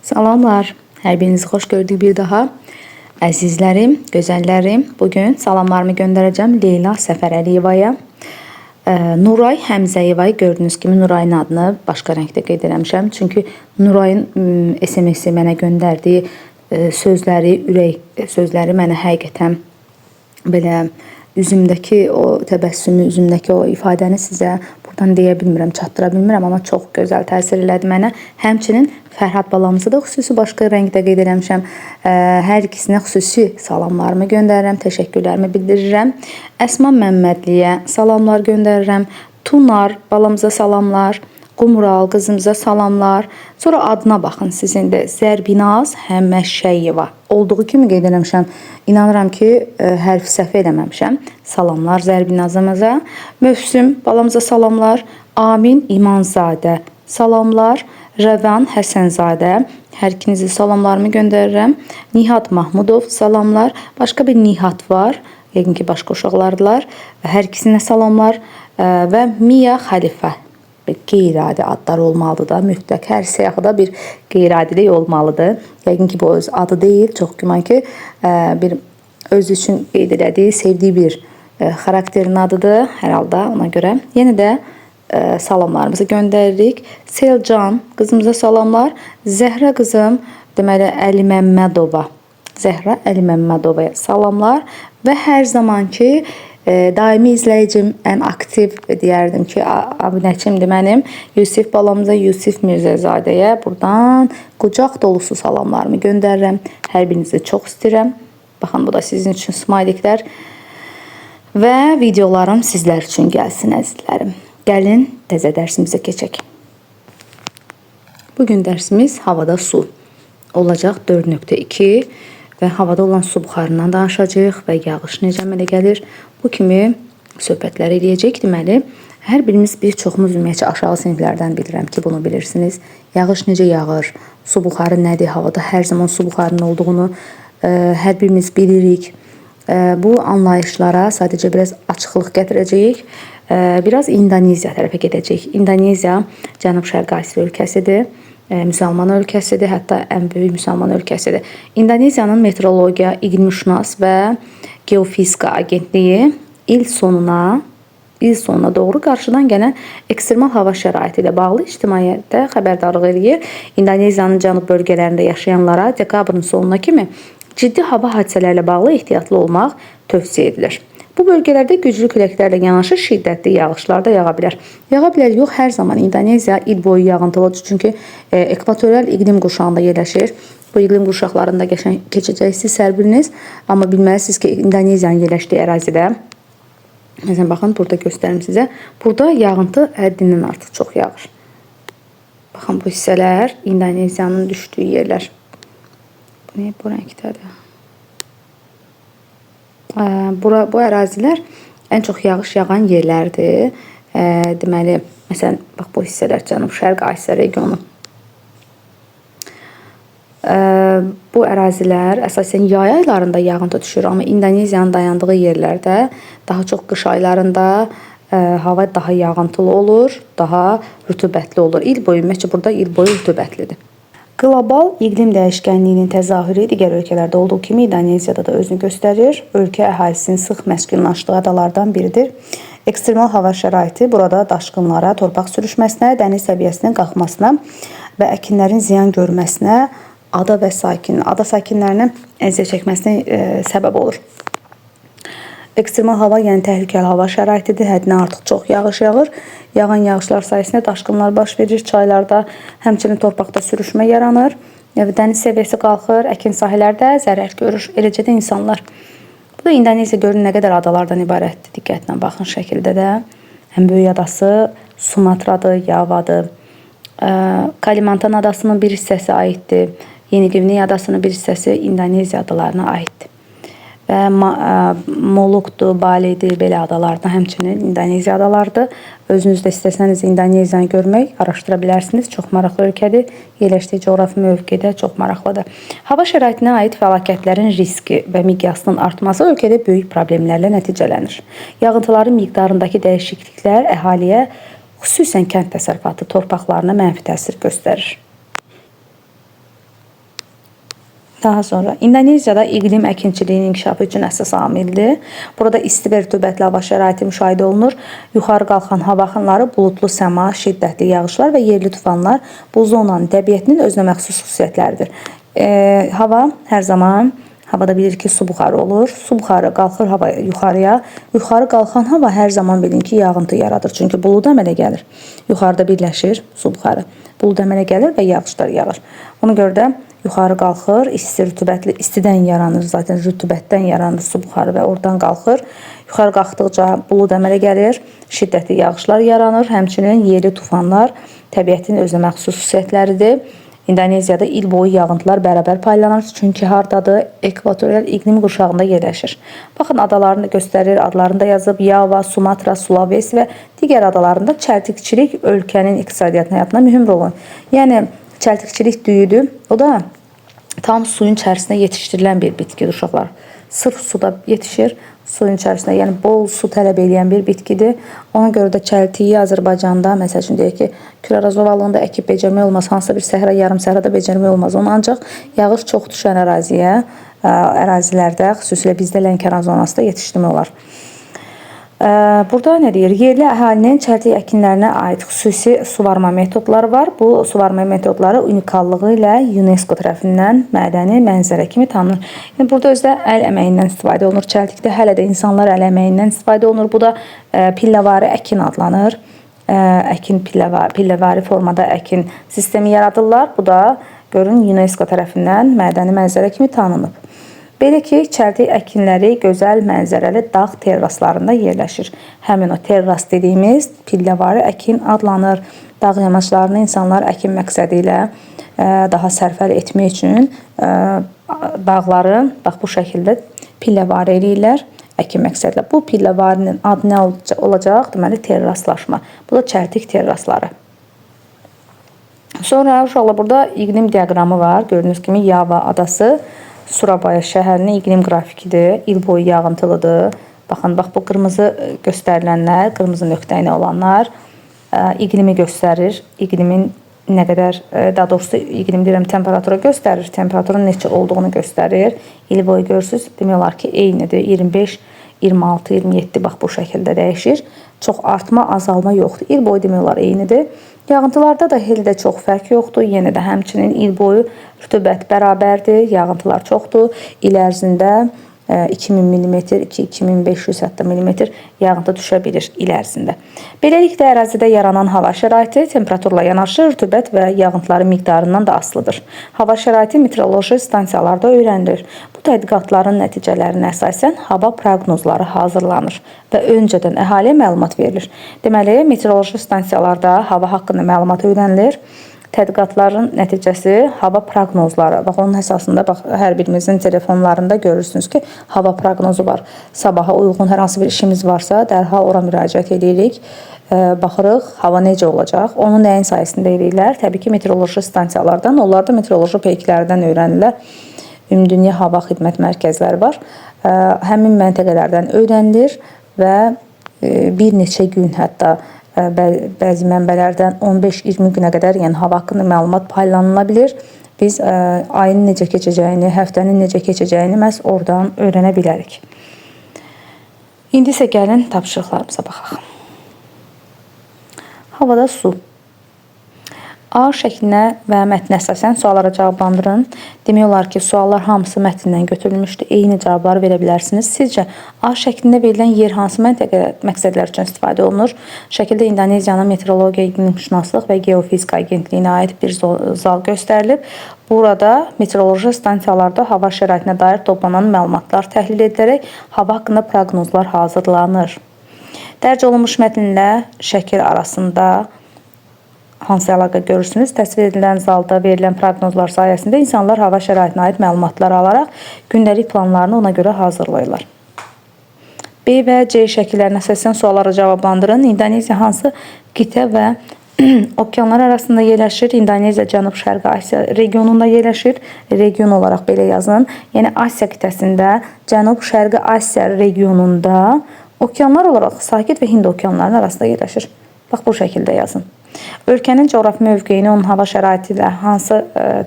Salamlar, hər birinizi xoş gördük bir daha. Əzizlərim, gözəllərim, bugün salamlarımı göndərəcəm Leyla Səfərəliyevaya. Nuray Həmzəyevaya gördüyünüz kimi Nurayın adını başqa rəngdə qeyd eləmişəm. Çünki Nurayın SMS-i mənə göndərdiyi sözləri, ürək sözləri mənə həqiqətən belə üzümdəki o təbəssümü, üzümdəki o ifadəni sizə buradan deyə bilmirəm, çatdıra bilmirəm, amma çox gözəl təsir elədi mənə. Həmçinin Fərhad balamızı da xüsusi başqa rəngdə qeyd eləmişəm. Hər ikisinə xüsusi salamlarımı göndərirəm, təşəkkürlərimi bildirirəm. Əsma Məmmədliyə salamlar göndərirəm. Tunar balamıza salamlar. Qumral qızımıza salamlar. Sonra adına baxın sizin də Zərbinaz Həməşəyeva. Olduğu kimi qeyd eləmişəm. İnanıram ki, hərf səhv eləməmişəm. Salamlar Zərbinazımıza. Mövsüm balamıza salamlar. Amin İmanzadə salamlar. Rəvan Həsənzadə. Hər ikinizi salamlarımı göndərirəm. Nihat Mahmudov salamlar. Başqa bir Nihat var. Yəqin ki, başqa uşaqlardılar. Hər ikisinə salamlar. Və Mia Xəlifə. Qeyri-adi adlar olmalıdır da, mütləq hər siyahıda bir qeyri-adilik olmalıdır. Yəqin ki, bu öz adı deyil, çox güman ki, bir öz üçün qeyd elədiyi, sevdiyi bir xarakterin adıdır hər halda, ona görə. Yenə də salamlarımızı göndəririk. Selcan qızımıza salamlar. Zəhra qızım, deməli Əliməmmədova. Zəhra Əliməmmədovaya salamlar və hər zamanki daimi izləyicim, ən aktiv deyərdim ki, abunəçimdir mənim. Yusif balamıza, Yusif Mirzəzadəyə buradan qucaq dolusu salamlarımı göndərirəm. Hər birinizi çox istəyirəm. Baxın, bu da sizin üçün smayliklər. Və videolarım sizlər üçün gəlsin, əzizlərim. Gəlin, təzə dərsimizə keçək. Bugün dərsimiz havada su olacaq 4.2 və havada olan su buxarından danışacağıq və yağış necə əmələ gəlir. Bu kimi söhbətlər eləyəcək. Deməli, hər birimiz bir çoxumuz ümumiyyətcə aşağı siniflərdən bilirəm ki, bunu bilirsiniz. Yağış necə yağır, su buxarı nədir, havada hər zaman su buxarının olduğunu hər birimiz bilirik. Bu anlayışlara sadəcə biraz açıqlıq gətirəcəyik. Biraz İndoneziya tərəfə gedəcəyik. İndoneziya Cənub-Şərqi Asiya ölkəsidir. Müsəlman ölkəsidir, hətta ən böyük müsəlman ölkəsidir. İndoneziyanın meteorologiya, iqlimşünas və geofizika agentliyi il sonuna doğru qarşıdan gələn ekstremal hava şəraiti ilə bağlı ictimaiyyətdə xəbərdarlıq eləyir. İndoneziyanın cənub bölgələrində yaşayanlara dekabrın sonuna kimi ciddi hava hadisələrlə bağlı ehtiyatlı olmaq tövsiyə edilir. Bu bölgələrdə güclü küləklərlə yanaşı şiddətli yağışlar da yağa bilər. Yağa bilər yox, hər zaman İndoneziya il boyu yağıntılıdır. Çünki ekvatorial iqlim qurşağında yerləşir. Bu iqlim qurşaqlarında keçəcəksiniz hər biriniz. Amma bilməlisiniz ki, İndoneziyanın yerləşdiyi ərazidə, məsələn, baxın, burada göstərim sizə. Burada yağıntı həddindən artıq çox yağır. Baxın, bu hissələr İndoneziyanın düşdüyü yerlər. Bu rəngdədir. Bu ərazilər ən çox yağış yağan yerlərdir. Deməli, məsələn, bax, bu hissələr Cənub-Şərq Asiya regionu. Bu ərazilər əsasən yay aylarında yağıntı düşür, amma Indoneziyanın dayandığı yerlərdə daha çox qış aylarında hava daha yağıntılı olur, daha rütubətli olur. İl boyu, ümumiyyətcə burada il boyu rütubətlidir. Qlobal iqlim dəyişkənliyinin təzahürü digər ölkələrdə olduğu kimi İndoneziyada da özünü göstərir. Ölkə əhalisinin sıx məskunlaşdığı adalardan biridir. Ekstremal hava şəraiti burada daşqınlara, torpaq sürüşməsinə, dəniz səviyyəsinin qalxmasına və əkinlərin ziyan görməsinə, ada sakinlərinin əziyyət çəkməsinə səbəb olur. Ekstremal hava, yəni təhlükəli hava şəraitidir. Həddindən artıq çox yağış yağır. Yağan yağışlar sayəsində daşqınlar baş verir. Çaylarda, həmçinin torpaqda sürüşmə yaranır. Dəniz səviyyəsi qalxır. Əkin sahələrdə zərər görür. Eləcə də insanlar. Bu da İndoneziya görün nə qədər adalardan ibarətdir. Diqqətlə baxın şəkildə də. Ən böyük adası Sumatradır, Yavadır. Kalimantan adasının bir hissəsi aiddir. Yeni Qviniya adasının bir hissəsi İndoneziya adalarına aiddir. Və Molukdur, Balidir, belə adalardan həmçinin İndoneziya adalardır. Özünüz də istəsəniz İndoneziyanı görmək, araşdıra bilərsiniz. Çox maraqlı ölkədir. Yerləşdiyi coğrafi mövqedə çox maraqlıdır. Hava şəraitinə aid fəlakətlərin riski və miqyasının artması ölkədə böyük problemlərlə nəticələnir. Yağıntıların miqdarındakı dəyişikliklər əhaliyə, xüsusən kənd təsərrüfatı torpaqlarına mənfi təsir göstərir. Daha sonra İndoneziyada iqlim əkinçiliyinin inkişafı üçün əsas amildir. Burada isti və rütubətli hava şəraiti müşahidə olunur. Yuxarı qalxan hava axınları, buludlu səma, şiddətli yağışlar və yerli tufanlar bu zonanın təbiətinin özünə məxsus xüsusiyyətləridir. Hava hər zaman havada bilir ki, su buxarı olur. Su buxarı qalxır hava yuxarıya. Yuxarı qalxan hava hər zaman bilin ki, yağıntı yaradır. Çünki bulud əmələ gəlir. Yuxarıda birləşir su buxarı. Bulud əmələ gəlir və yağışlar yağır. Ona görə də yuxarı qalxır, isti, rütubətli, istidən yaranır, zaten rütubətdən yaranır su buxarı və oradan qalxır. Yuxarı qalxdıqca bulud əmələ gəlir, şiddətli yağışlar yaranır, həmçinin yerli tufanlar təbiətin özünə məxsus xüsusiyyətləridir. İndoneziyada il boyu yağıntılar bərabər paylanır, çünki hardadır? Ekvatorial iqlim qurşağında yerləşir. Baxın, adalarını göstərir, adlarında yazıb Yava, Sumatra, Sulawesi və digər adalarında çəltikçilik ölkənin iqtisadiyyat həyatına mühüm rol oynar. Yəni, çəltikçilik düyüdür. O da tam suyun içərisində yetişdirilən bir bitkidir uşaqlar. Sırf suda yetişir, suyun içərisində, yəni bol su tələb edən bir bitkidir. Ona görə də çəltiyi Azərbaycanda, məsəl üçün deyək ki, Küləraz ovalığında əkib becərmək olmaz, hansısa bir səhra, yarım səhrada becərmək olmaz. Onu ancaq yağış çox düşən ərazilərdə, xüsusilə bizdə Lənkəran zonasında yetişdirmək olar. Burada nə deyir? Yerli əhalinin çəltik əkinlərinə aid xüsusi suvarma metodları var. Bu suvarma metodları unikallığı ilə UNESCO tərəfindən mədəni mənzərə kimi tanınır. Yəni, burada özdə əl əməyindən istifadə olunur. Çəltikdə hələ də insanlar əl əməyindən istifadə olunur. Bu da pilləvari əkin adlanır. Pilləvari formada əkin sistemi yaradırlar. Bu da görün UNESCO tərəfindən mədəni mənzərə kimi tanınıb. Belə ki, çəltik əkinləri gözəl mənzərəli dağ terraslarında yerləşir. Həmin o terras dediyimiz pilləvari əkin adlanır. Dağ yamaçlarını insanlar əkin məqsədi ilə daha sərfəli etmək üçün dağları bax bu şəkildə pilləvari eləyirlər əkin məqsədlə. Bu pilləvarinin adı nə olacaq? Deməli, terraslaşma. Bu da çəltik terrasları. Sonra uşaqlar burada iqlim diaqramı var. Gördüyünüz kimi Yava adası Surabaya şəhərinin iqlim qrafikidir. İl boyu yağıntılıdır. Baxın, bax bu qırmızı göstərilənlər, qırmızı nöqtəyinə olanlar iqlimi göstərir. İqlimin nə qədər, daha doğrusu iqlim deyirəm, temperaturu göstərir. Temperaturun neçə olduğunu göstərir. İl boyu görürsünüz, demək olar ki, eynidir. 25, 26, 27 bax bu şəkildə dəyişir. Çox artma, azalma yoxdur. İl boyu demək olar eynidir. Yağıntılarda da elə də çox fərq yoxdur. Yenə də həmçinin il boyu rütubət bərabərdir. Yağıntılar çoxdur. İl ərzində 2000 mm, 2500 hətta millimetr yağıntı düşə bilir il ərzində. Beləliklə, ərazidə yaranan hava şəraiti temperaturla yanaşı rütubət və yağıntıların miqdarından da asılıdır. Hava şəraiti meteoroloji stansiyalarda öyrənilir. Bu tədqiqatların nəticələrinə əsasən hava proqnozları hazırlanır və öncədən əhaliyə məlumat verilir. Deməli, meteoroloji stansiyalarda hava haqqında məlumat öyrənilir. Tədqiqatların nəticəsi hava proqnozları. Bax, onun əsasında bax, hər birimizin telefonlarında görürsünüz ki, hava proqnozu var. Sabaha uyğun hər hansı bir işimiz varsa, dərhal ora müraciət edirik. Baxırıq, hava necə olacaq? Onu nəyin sayəsində edirlər? Təbii ki, meteoroloji stansiyalardan, onlar da meteoroloji peyklərdən öyrənirlər. Ümumdünya Hava Xidmət mərkəzləri var. Həmin məntəqələrdən öyrənilir və bir neçə gün, hətta bəzi mənbələrdən 15-20 günə qədər, yəni hava haqqında məlumat paylanıla bilir. Biz ayın necə keçəcəyini, həftənin necə keçəcəyini məhz oradan öyrənə bilərik. İndi isə gəlin tapşırıqlarımıza baxaq. Havada su. A şəklinə və mətnə əsasən suallara cavablandırın. Demək olar ki, suallar hamısı mətndən götürülmüşdür. Eyni cavabları verə bilərsiniz. Sizcə A şəklində verilən yer hansı məqsədlər üçün istifadə olunur? Şəkildə İndoneziyanın Meteorologiya, İqlimşünaslıq və Geofizika Agentliyinə aid bir zal göstərilib. Burada meteoroloji stansiyalarda hava şəraitinə dair toplanan məlumatlar təhlil edilərək hava haqqında proqnozlar hazırlanır. Dərc olunmuş mətnlə şəkil arasında hansı əlaqə görürsünüz? Təsvir edilən zalda verilən proqnozlar sayəsində insanlar hava şəraitinə aid məlumatlar alaraq gündəlik planlarını ona görə hazırlayırlar. B və C şəkillərinə əsasən suallara cavablandırın. İndoneziya hansı qitə və okeanlar arasında yerləşir? İndoneziya Cənub-Şərqi Asiya regionunda yerləşir. Region olaraq belə yazın. Yəni Asiya qitəsində Cənub-Şərqi Asiya regionunda okeanlar olaraq Sakit və Hind okeanlarının arasında yerləşir. Bax bu şəkildə yazın. Ölkənin coğrafi mövqeyini, onun hava şəraiti ilə hansı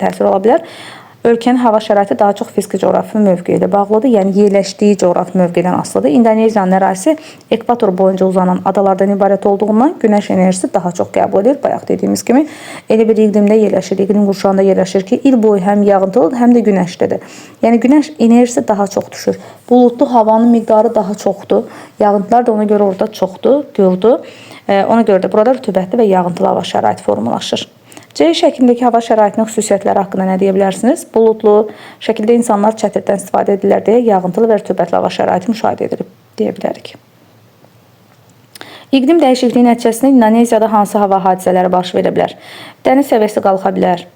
təsir ola bilər? Ölkənin hava şəraiti daha çox fiziki coğrafi mövqeyə ilə bağlıdır. Yəni yerləşdiyi coğrafi mövqedən asılıdır. İndoneziyanın ərazisi ekvator boyunca uzanan adalardan ibarət olduğundan günəş enerjisi daha çox qəbul edir. Bayaq dediyimiz kimi elə bir iqlimdə yerləşir, iqlim qurşağında yerləşir ki, il boyu həm yağıntılıdır, həm də günəşlidir. Yəni günəş enerjisi daha çox düşür. Buludlu havanın miqdarı daha çoxdur. Yağıntılar da ona görə orada çoxdur, gördü. Ona görə də burada rütubətli və yağıntılı hava şəraiti formalaşır. C şəklindəki hava şəraitinin xüsusiyyətləri haqqında nə deyə bilərsiniz? Buludlu şəkildə insanlar çətirdən istifadə edirlər deyə yağıntılı və rütubətli hava şəraiti müşahidə edilib deyə bilərik. İqlim dəyişikliyi nəticəsində İndoneziyada hansı hava hadisələri baş verə bilər? Dəniz səviyyəsi qalxa bilər.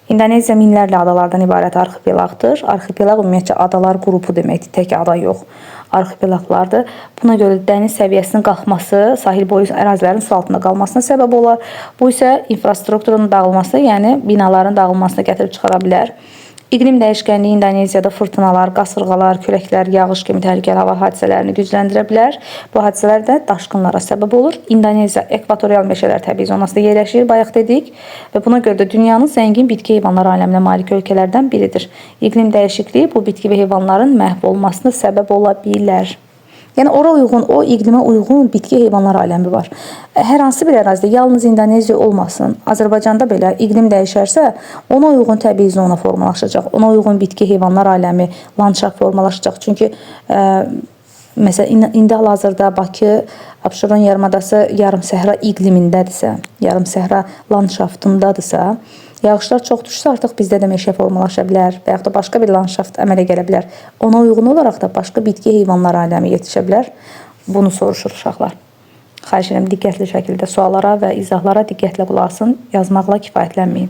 İndoneziya minlərlə adalardan ibarət arxipelaqdır. Arxipelaq ümumiyyətcə adalar qrupu deməkdir, tək ada yox. Arxipelaqlardır. Buna görə dəniz səviyyəsinin qalxması sahil boyu ərazilərin su altında qalmasına səbəb olar. Bu isə infrastrukturun dağılmasına, yəni binaların dağılmasına gətirib çıxara bilər. İqlim dəyişkənliyi İndoneziyada fırtınalar, qasırğalar, küləklər, yağış kimi təhlükəli hava hadisələrini gücləndirə bilər. Bu hadisələr də daşqınlara səbəb olur. İndoneziya ekvatorial meşələr təbii zonasında yerləşir, bayaq dedik və buna görə də dünyanın zəngin bitki heyvanlar aləminə malik ölkələrdən biridir. İqlim dəyişikliyi bu bitki və heyvanların məhv olmasına səbəb ola bilər. Yəni ora uyğun, o iqlimə uyğun bitki heyvanlar aləmi var. Hər hansı bir ərazidə yalnız İndoneziya olmasın, Azərbaycanda belə iqlim dəyişərsə, ona uyğun təbii zona formalaşacaq, ona uyğun bitki heyvanlar aləmi, landşaft formalaşacaq. Çünki məsələn indi hal-hazırda Bakı, Abşeron yarımadası yarım-səhra iqlimindədirsə, yarım-səhra landşaftındadırsa, yağışlar çox düşsə artıq bizdə də meşə formalaşa bilər və yaxud da başqa bir landşaft əmələ gələ bilər. Ona uyğun olaraq da başqa bitki heyvanlar aləmi yetişə bilər. Bunu soruşur uşaqlar. Xahiş edirəm diqqətli şəkildə suallara və izahlara diqqətlə qulaq asın, yazmaqla kifayətlənməyin.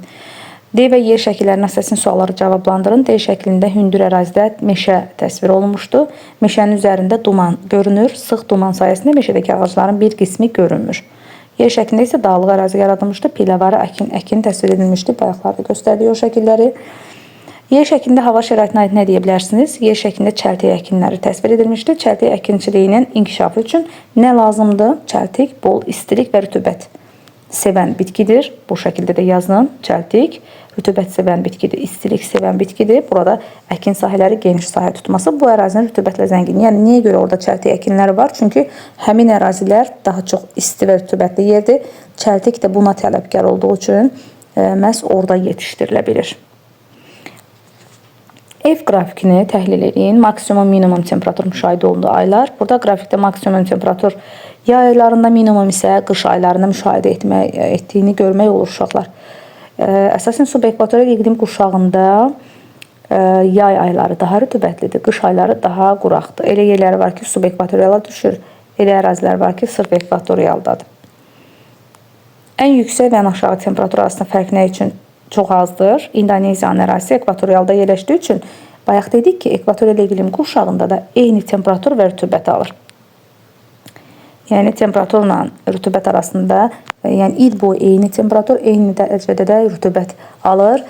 D və Y şəkillərinin əsasını sualları cavablandırın. D şəklində hündür ərazidə meşə təsvir olunmuşdu. Meşənin üzərində duman görünür. Sıx duman sayəsində meşədəki ağacların bir qismi görünmür. Y şəklində isə dağlıq ərazi yaradılmışdı. Piləvarı əkin təsvir edilmişdi. Bayaqlarda göstərdiyi o şəkilləri. Y şəklində hava şəraitinə aid nə deyə bilərsiniz? Y şəklində çəltik əkinləri təsvir edilmişdi. Çəltik əkinçiliyinin inkişafı üçün nə lazımdır? Çəltik, bol istilik və rütubət sevən bitkidir. Bu şəkildə də yazın. Çəltik, rütubət sevən bitkidir, istilik sevən bitkidir. Burada əkin sahələri geniş sahə tutması bu ərazinin rütubətlə zəngin. Yəni niyə görə orada çəltik əkinləri var? Çünki həmin ərazilər daha çox isti və rütubətli yerdir. Çəltik də buna tələbkar olduğu üçün məhz orada yetişdirilə bilir. F qrafikini təhlil edin. Maksimum minimum temperatur müşahidə olunduğu aylar. Burada qrafikdə maksimum temperatur yay aylarında, minimum isə qış aylarında müşahidə etdiyini görmək olur uşaqlar. Əsasən subekvatorial iqlim qurşağında yay ayları daha rütubətlidir, qış ayları daha quraqdır. Elə yerləri var ki, subekvatoriala düşür, elə ərazilər var ki, sırf ekvatorialdadır. Ən yüksək və ən aşağı temperatur arasında fərq nə üçün çox azdır? İndoneziyanın ərazisi ekvatorialda yerləşdiyi üçün bayaq dedik ki, ekvatorial iqlim qurşağında da eyni temperatur və rütubət alır. Yəni temperaturla rütubət arasında, yəni il boyu eyni temperatur, eyni dərəcədə də rütubət alır.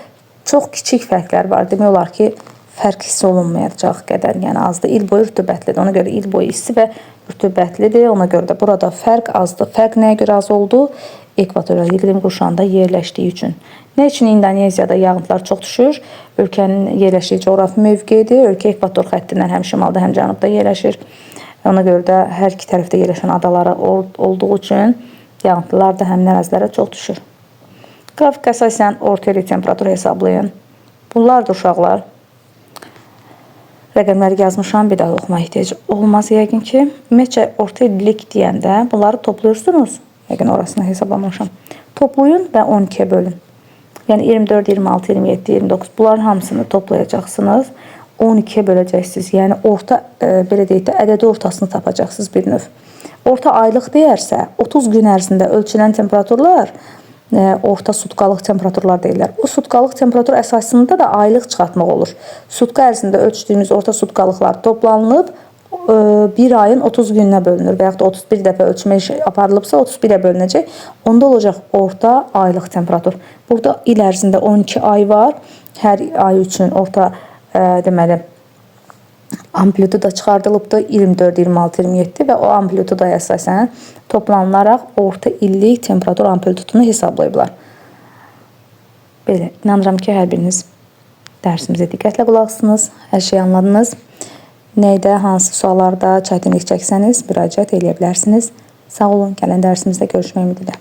Çox kiçik fərqlər var. Demək olar ki, fərq hiss olunmayacaq qədər, yəni azdır. Il boyu rütubətlidir. Ona görə il boyu isti və rütubətlidir. Ona görə də burada fərq azdır. Fərq nəyə görə az oldu? Ekvatorial iqlim qurşağında yerləşdiyi üçün. Nə üçün İndoneziyada yağıntılar çox düşür? Ölkənin yerləşdiyi coğrafi mövqeyidir. Ölkə ekvator xəttindən həm şimalda, həm cənubda yerləşir. Ona görə də hər iki tərəfdə yerləşən adaları olduğu üçün yağıntılar da həmin ərazilərə çox düşür. Qrafik əsasən orta illik temperaturu hesablayın. Bunlardır uşaqlar. Rəqəmləri yazmışam, bir daha oxuma ehtiyacı olmaz yəqin ki. Ümumiyyətcə orta illik deyəndə bunları toplayırsınız. Yəqin orasını hesablamamışam. Toplayın və 12'ye bölün. Yəni 24, 26, 27, 29 bunların hamısını toplayacaqsınız. 12'ye böləcəksiniz. Yəni orta belə deyək də ədədi ortasını tapacaqsınız bir növ. Orta aylıq deyərsə 30 gün ərzində ölçülən temperaturlar orta sutkalıq temperaturlar deyirlər. O sutkalıq temperatur əsasında da aylıq çıxartmaq olur. Sutka ərzində ölçdüyümüz orta sutkalıqlar toplanılıb bir ayın 30 gününə bölünür və yaxud da 31 dəfə ölçmə aparılıbsa 31'e bölünəcək. Onda olacaq orta aylıq temperatur. Burada il ərzində 12 ay var. Hər ay üçün orta deməli amplituda çıxardılıbdır 24, 26, 27 və o amplituda əsasən toplanılaraq orta illik temperatur amplitudunu hesablayıblar. Belə, inanıram ki, hər biriniz Dərsimizə diqqətlə qulaq asdınız. Hər şeyi anladınız. Nəydə, hansı suallarda çətinlik çəksəniz müraciət edə bilərsiniz. Sağ olun. Gələn dərsimizdə görüşmək ümidi ilə.